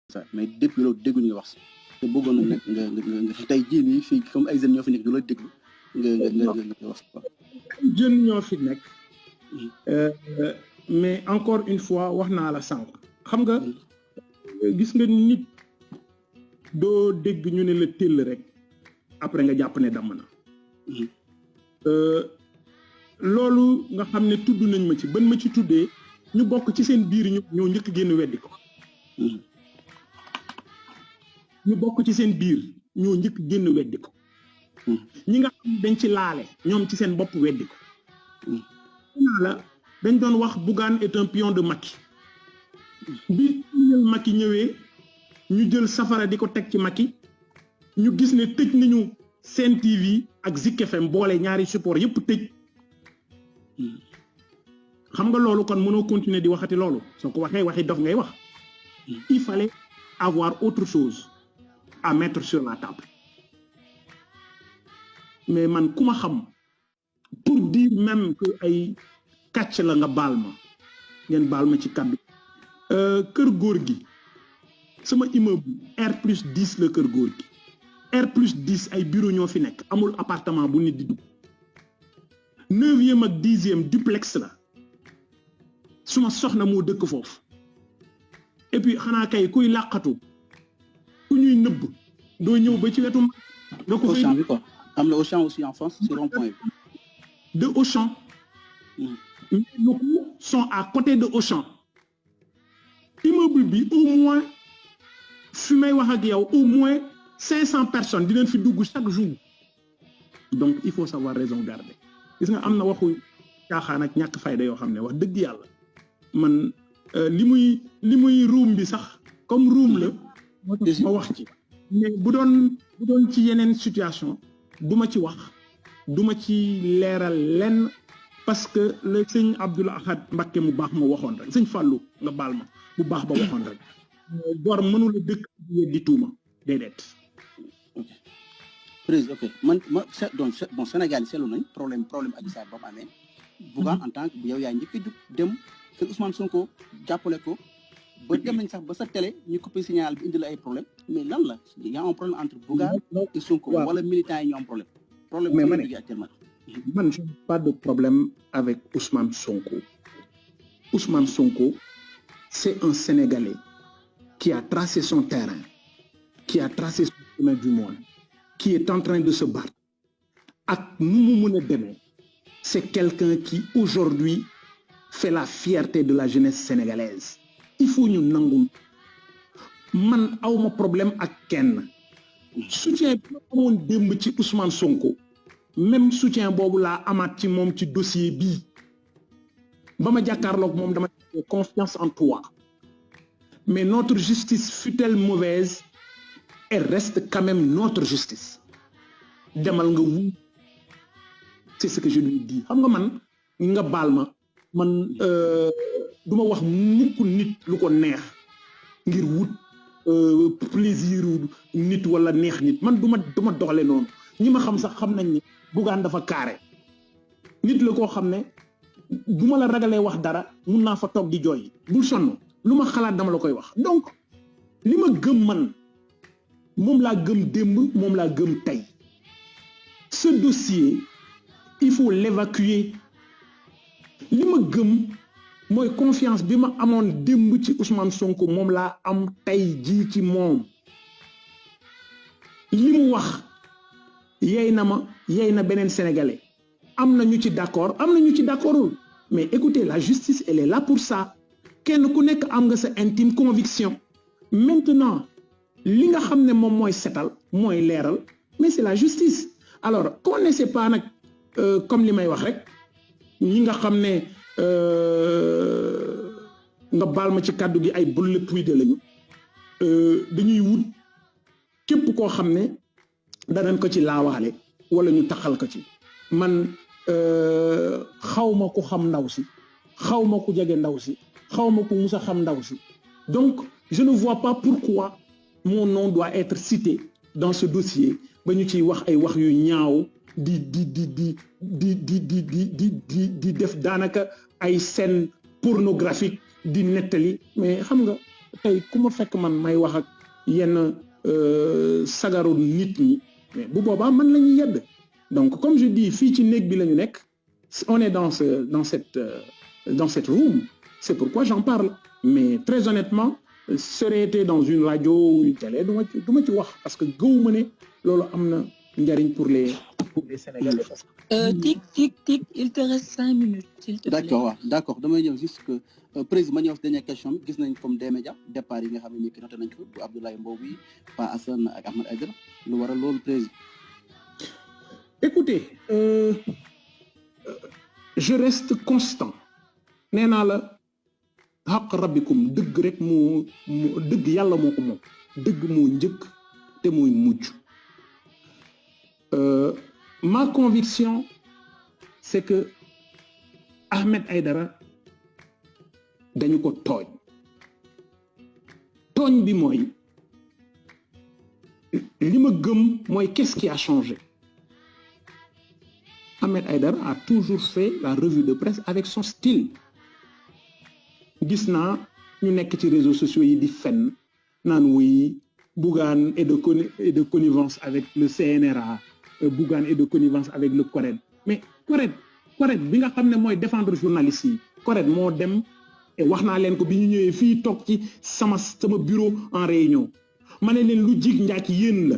ça mais depuis loolu dégguñu nga wax si te bëggoon na nag nga tey jii nii fii comme ay jeunes ñoo fi nekk du la déglu nga wax quoi. jeunes ñoo fi nekk mais encore une fois wax naa la sànq xam nga gis nga nit doo dégg ñu ne la tëll rek après nga jàpp ne damm na loolu nga xam ne tudd nañ ma ci ban ma ci tuddee ñu bokk ci seen biir ñoo njëkk génn weddi ko ñu bokk ci seen biir ñoo njëkk génn weddi ko ñi nga xam dañ ci laale ñoom ci seen bopp weddi ko naa la dañ doon wax Bougane est un pion de Macky bi Macky ñëwee ñu jël safara di ko teg ci Macky ñu gis ne tëj nañu Sen TV ak Zik FM boole ñaari support yëpp tëj xam nga loolu kon mënoo continuer di waxati loolu soo ko waxee waxi dof ngay wax il fallait avoir autre chose à mettre sur la table mais man ku ma xam pour dire même que ay kàcc la nga baal ma ngeen baal ma ci kàddu kër góor gi sama immeuble R+10 la kër góor gi R+10 ay bureau ñoo fi nekk amul appartement bu nit di dugg 9e ak 10e duplex la suma soxna moo dëkk foofu et puis xanaa kay kuy làqatu ku ñuy nëbb doo ñëw ba ci wetu nga ko fay bi quoi am na Auchan aussi en France c'est rond-point de Auchan les locaux sont à côté de Auchan immeuble bi au moins fi may wax ak yow au moins 500 personnes dinañ fi dugg chaque jour donc il faut savoir raison garder gis nga am na waxu caaxaan ak ñàkk fayda yoo xam ne wax dëgg yàlla man li muy ruum bi sax comme ruum la moo tax ma wax ci mais bu doon ci yeneen situation duma ci wax duma ci leeral lenn parce que le sëñ Abdoul Ahad Mbacké mu baax ma waxoon rek sëñ Fallou nga baal ma bu baax ba waxoon rek gor mënula dëkk di tuuma déedéet. président ok man donc bon Sénégal yi seetlu nañ problème Adji Sarr ba mu amee Bougane en tant que yow yaa njëkk a jug dem kër Ousmane Sonko jàppale ko ba dem nañ sax ba sa télé ñu coupé signal bi indi la ay problème mais lan la y a un problème entre Bougane et Sonko wala militants yi ñu am problème mais man actuellement man je n'ai pas de problème avec Ousmane Sonko. Ousmane Sonko, c'est un Sénégalais qui a tracé son terrain, qui a tracé son chemin du monde, qui est en train de se battre. Ak nu mu mën a demee, c'est quelqu'un qui aujourd'hui fait la fierté de la jeunesse sénégalaise. Il faut ñu nangul man awma problème ak kenn soutien bi ma amoon démb ci Ousmane Sonko même soutien boobu laa amaat ci moom ci dossier bii ba ma jàkkaarloog moom dama confiance en toi mais notre justice fut-elle mauvaise elle reste quand même notre justice demal nga wu c'est ce que je lui dis xam nga man nga baal ma man du ma wax mukk nit lu ko neex ngir wut plaisir nit wala neex nit man du ma doxale noonu ñi ma xam sax xam nañ ni Bougane dafa carré nit la koo xam ne bu ma la ragalee wax dara mun naa fa toog di jooy bul sonn lu ma xalaat dama la koy wax donc li ma gëm man moom laa gëm démb moom laa gëm tey ce dossier il faut l'évacuer li ma gëm mooy confiance bi ma amoon démb ci Ousmane Sonko moom laa am tey jii ci moom li mu wax yey na ma yey na beneen sénégalais am na ñu ci d'accord am na ñu ci d'accordul mais écoutez la justice elle est là pour ça kenn ku nekk am nga sa intime conviction maintenant li nga xam ne moom mooy setal mooy leeral mais c'est la justice alors qu'on ne sait pas nag comme li may wax rek ñi nga xam ne nga baal ma ci kàddu gi ay bulle puide lañu dañuy wut képp koo xam ne danañ ko ci laawaale wala ñu taxal ko ci man xawma ku xam ndaw si xawma ku jege ndaw si xawma ku musa xam ndaw si donc je ne vois pas pourquoi mon nom doit être cité dans ce dossier ba ñu ciy wax ay wax yu ñaaw di def daanaka ay scène pornographique di nettali mais xam nga tey ku ma fekk man may wax ak yenn sagaru nit ñi mais bu boobaa man la ñuy yedd donc comme je dis fii ci néeg bi la ñu nekk on est dans cette room c'est pourquoi j'en parle mais très honnêtement serait été dans une radio ou une télé du ma ci wax parce que gëwuma ne loolu am na njariñ pour les Sénégalais. Tic, il te reste 5 minutes, s'il te plaît. D'accord. Damay ñëw juste que président ma ñëw si dernière question bi gis nañ comme des médias départ yi nga xam ne ni ki noté nañ ko bu Abdoulaye Mbow bi Pa Assane ak Ahmed Aïdara lu waral loolu président. Écoutez, je reste constant nee naa la xaq rabbikum dëgg rek moo dëgg yàlla moo ko moom dëgg moo njëkk te mooy mujj. Ma conviction c'est que Ahmed Aïdara dañu ko tooñ bi mooy li ma gëm mooy qu'est-ce qui a changé. Ahmed Aïdara a toujours fait la revue de presse avec son style gis naa ñu nekk ci réseaux sociaux yi di fen naan wuy Bougane et de connivence avec le CNRA Bougane et de connivence avec le CORED mais CORED bi nga xam ne mooy défendre journalistes yi CORED moo dem et wax naa leen ko bi ñu ñëwee fii toog ci sama bureau en réunion ma ne leen lu jig njaak yéen la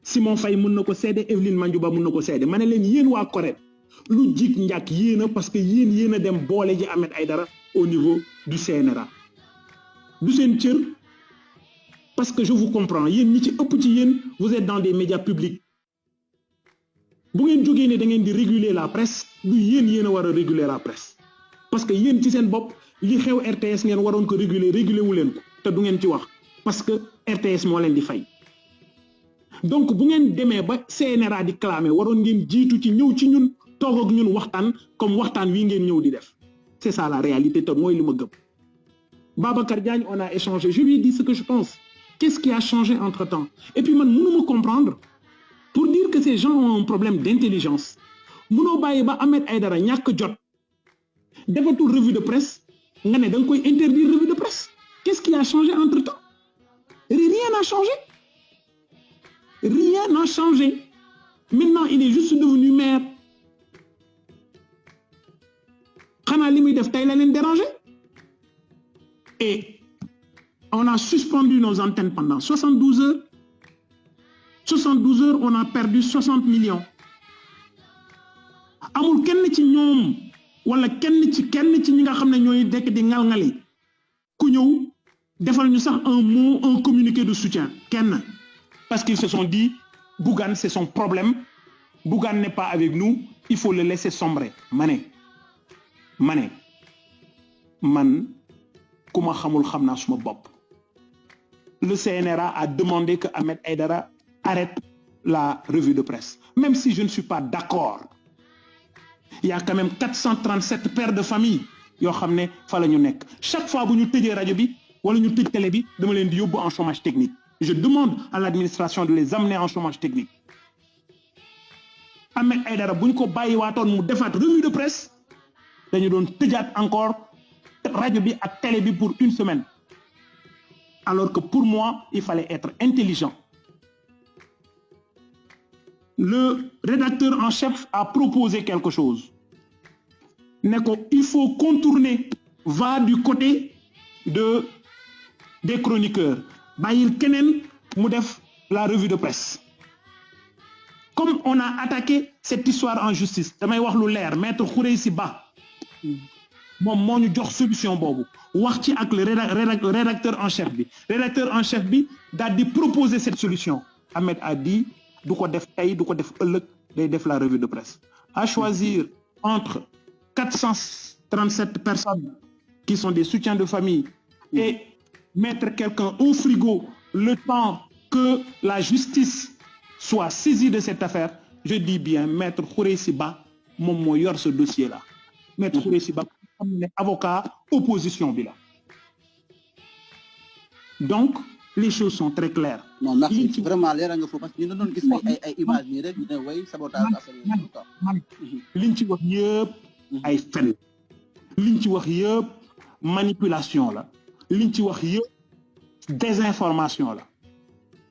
Simon Faye mën na ko seede Evelyne Mandiouba mën na ko seede ma ne leen yéen waa CORED lu jig njaak yéen a parce que yéen a dem boole ji Ahmed Aïdara au niveau du CNRA du seen cër parce que je vous comprends yéen ñi ci ëpp ci yéen vous êtes dans des médias publics bu ngeen jógee ne da ngeen di réguler la presse du yéen a war a réguler la presse parce que yéen ci seen bopp li xew RTS ngeen waroon ko réguler wu leen ko te du ngeen ci wax parce que RTS moo leen di fay donc bu ngeen demee ba CNRA di clamer waroon ngeen jiitu ci ñëw ci ñun toog ak ñun waxtaan comme waxtaan wi ngeen ñëw di def c'est ça la réalité te mooy li ma gëm. Babacar Diagne on a échangé je lui ai dit ce que je pense qu'est-ce qui a changé entre-temps et puis man mënuma comprendre pour dire que ces gens ont un problème d'intelligence mënoo bàyyi ba Ahmed Aïdara ñàkk jot defatul revue de presse nga ne da nga koy interdire revue de presse qu'est-ce qui a changé entre-temps rien n'a changé maintenant il est juste devenu maire xanaa li muy def tey la leen déranger et on a suspendu nos antennes pendant 72 heures 72 heures on a perdu 60 millions amul kenn ci ñoom wala kenn ci ñi nga xam ne ñooy dekk di ngal-ngali ku ñëw defal ñu sax un communiqué de soutien kenn parce qu'ils se sont dit Bougane c'est son problème Bougane n'est pas avec nous il faut le laisser sombrer man ku ma xamul xam naa suma bopp le CNRA a demandé que Ahmed Aïdara arrête la revue de presse même si je ne suis pas d'accord il y a quand même 437 pères de famille yoo xam ne fa la ñu nekk chaque fois bu ñu tëjee rajo bi wala ñu tëj télé bi dama leen di yóbbu en chômage technique je demande à l'administration de les amener en chômage technique Ahmed Aïdara bu ñu ko bàyyiwaatoon mu defaat revue de presse dañu doon tëjaat encore rajo bi ak télé bi pour une semaine alors que pour moi il fallait être intelligent. Le rédacteur en chef a proposé quelque chose ne ko il faut contourner va du côté des chroniqueurs bàyyil keneen mu def la revue de presse comme on a attaqué cette histoire en justice damay wax lu leer maître Khoureyssi Ba moom moo ñu jox solution boobu wax ci ak le rédacteur en chef bi daal di proposer cette solution Ahmed a dit du ko def tey du ko def ëllëg day def la revue de presse à choisir entre 437 personnes qui sont des soutiens de famille et mettre quelqu'un au frigo le temps que la justice soit saisie de cette affaire je dis bien maître Khoureyssi Ba moom moo yor ce dossier là maître Khoureyssi Ba xam ne avocat opposition bi la donc les choses sont très claires. Non, merci. Vraiment, leeral nga foofu parce que ñu doon gis ay images nii rek ñu ne way sabotage affaire yi quoi. Liñ ci wax yëpp ay fen liñ ci wax yëpp manipulation la liñ ci wax yëpp désinformation là.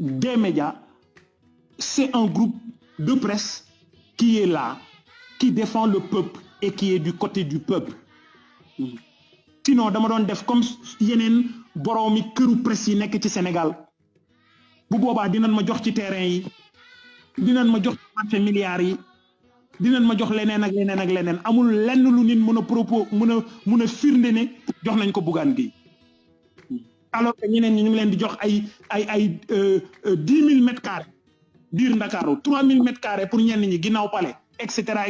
Des médias, c'est un groupe de presse qui est là, qui défend le peuple et qui est du côté du peuple. Sinon dama doon def comme yeneen boroomi këru presse yi nekk ci Sénégal bu boobaa dinañ ma jox ci terrain yi dinañ ma jox ci marché milliards yi dinañ ma jox leneen ak leneen ak leneen amul lenn lu nit mën a propos mën a firnde ne jox nañ ko Bougane Gueye alors que ñeneen ñi ñu ngi leen di jox ay 10 000 mètres carrés biir Ndakaaru 3 000 mètres carrés pour ñenn ñi ginnaaw palais et cetera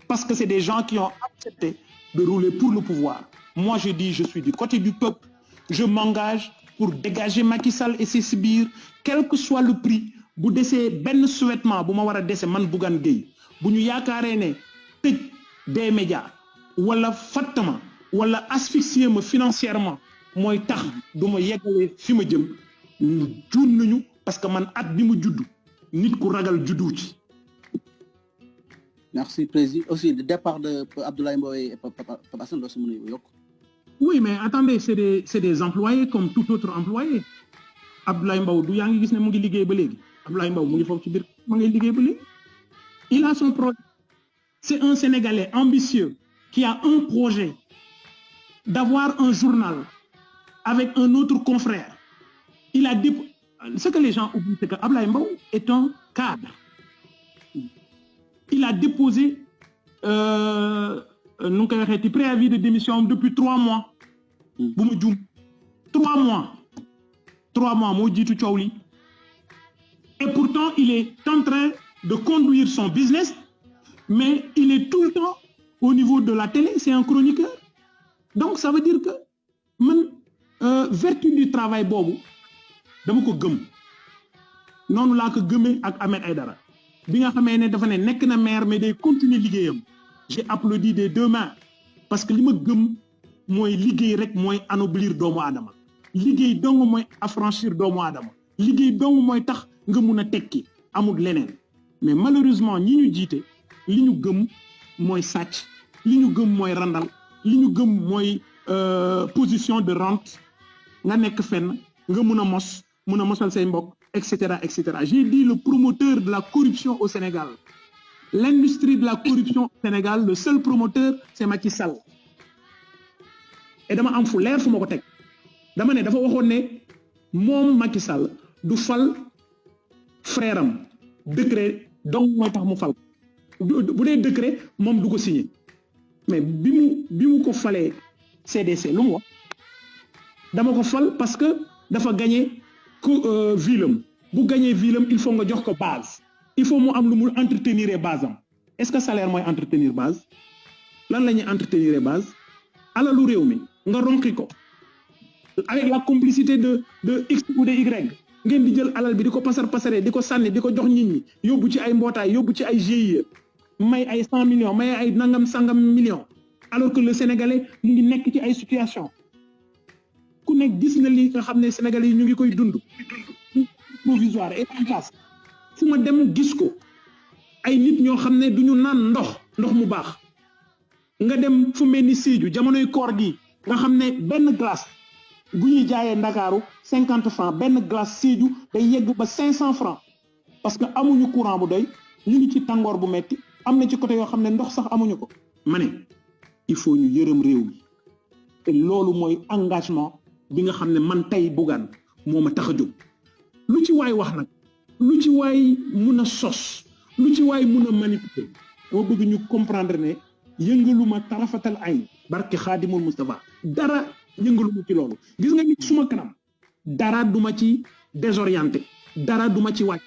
parce que c'est des gens qui ont accepté de rouler pour le pouvoir. Moi je dis je suis du côté du peuple, je m'engage pour dégager Macky Sall et ses sbires quel que soit le prix. Bu desee benn souhaitement bu ma war a dese man Bougane Gueye bu ñu yaakaaree ne tëj des médias wala fattama wala asphyxier ma financièrement mooy tax du ma yeggalee fi ma jëm juum nañu parce que man at bi mu judd nit ku ragal juddu ci. Merci président. Aussi le départ de Abdoulaye Mbow et Papa Assane loo si mën a yokk. Oui mais attendez c'est des employés comme tout autre employé Abdoulaye Mbow du yaa ngi gis ne mu ngi liggéey ba léegi. Abdoulaye Mbow mu ngi foofu ci biir ma ngay liggéey ba léegi il a son projet. C'est un Sénégalais ambitieux qui a un projet d'avoir un journal avec un autre confrère. Il a ce que les gens oublient c'est que Abdoulaye Mbow est un cadre. Il a déposé nu koy waxee ci préavis de démission depuis 3 mois. bu mu jum 3 mois moo jiitu coow li. Et pourtant, il est en train de conduire son business, mais il est tout le temps au niveau de la télé, c'est un chroniqueur. Donc, ça veut dire que, vertu du travail, bobu, dama ko gëm. Non la ko gëmé ak Ahmed Aïdara. Bi nga xamé né dafa né nek na maire mais day continuer liggéeyam. J'ai applaudi des 2 mains parce que lima gëm moy liggéey rek moy anoblir doomu adama. Liggéey dong moy affranchir doomu adama. Liggéey dong moy tax nga mun a tekki amul leneen mais malheureusement ñi ñu jiite li ñu gëm mooy sàcc li ñu gëm mooy randal li ñu gëm mooy position de rente nga nekk fenn nga mun a mosal say mbokk et cetera. J'ai dit le promoteur de la corruption au Sénégal, l'industrie de la corruption au Sénégal, le seul promoteur c'est Macky Sall. Et dama am fu leer fu ma ko teg dama ne dafa waxoon ne moom Macky Sall du fal frère am décret donc mooy tax mu fal bu dee décret moom du ko signé mais bi mu ko falee CDC lu mu wax dama ko fal parce que dafa gagné ville am bu gagné ville am il faut nga jox ko base il faut mu am lu mu entretenir base am est-ce que salaire mooy entretenir base lan la ñuy entretenir base alalu réew mi nga ronki ko avec la complicité de X ou de Y. ngeen di jël alal bi di ko pasaree di ko sànni di ko jox nit ñi yóbbu ci ay mbootaay yóbbu ci ay GIE may ay 100 millions may ay nangam sangam millions alors que le Sénégalais mu ngi nekk ci ay situation ku nekk gis na li nga xam ne Sénégalais yi ñu ngi koy dund provisoire et en place fu ma dem gis ko ay nit ñoo xam ne du ñu naan ndox mu baax nga dem fu mel ni Sédhiou jamonoy koor gi nga xam ne benn glace bu ñuy jaayee Ndakaaru 50 francs benn glace Sédhiou day yegg ba 500 francs parce que amuñu courant bu doy ñu ngi ci tàngoor bu metti am na ci côté yoo xam ne ndox sax amuñu ko. ma ne il faut ñu yërëm réew mi te loolu mooy engagement bi nga xam ne man tey Bougane moo ma tax a jóg lu ci waay wax nag lu ci waay mun a sos lu ci waay mun a manipuler dama bëgg ñu comprendre ne yëngaluma tarafatal ay barke Xaadimul Mustafa dara. yëngaluma ci loolu gis nga nit suma kanam dara duma ci désorienté dara duma ci wàcc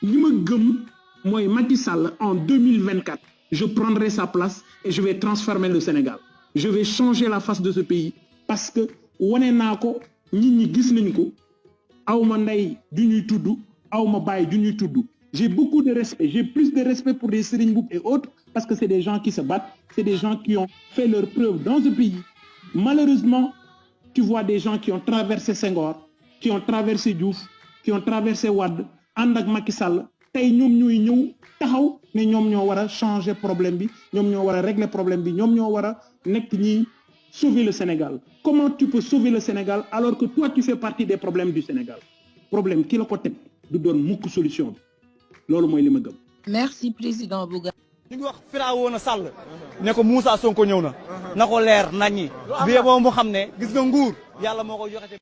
li ma gëm mooy Macky Sall en 2024 je prendrai sa place et je vais transformer le Sénégal je vais changer la face de ce pays parce que wane naa ko nit ñi gis nañ ko awma ndey du ñuy tudd awma baay du ñuy tudd j'ai beaucoup de respect j'ai plus de respect pour les Serigne Mboup et autres parce que c'est des gens qui se battent c'est des gens qui ont fait leur preuve dans ce pays malheureusement tu vois des gens qui ont traversé Senghor qui ont traversé Diouf qui ont traversé Wade ànd ak Macky Sall tey ñoom ñooy ñëw taxaw ne ñoom ñoo war a changer problème bi ñoom ñoo war a régler problème bi ñoom ñoo war a nekk ñi sauver le Sénégal. Comment tu peux sauver le Sénégal alors que toi, tu fais partie des problèmes du Sénégal? Problème qui le côté du donne beaucoup solution. Lolo moy lima gëm. Merci président Bougane. ñu ngi wax Firawna Sall ne ko Moussa Sonko ñëw na. na ko leer naññi. bi boo mu xam ne gis nga nguur yàlla moo ko joxe.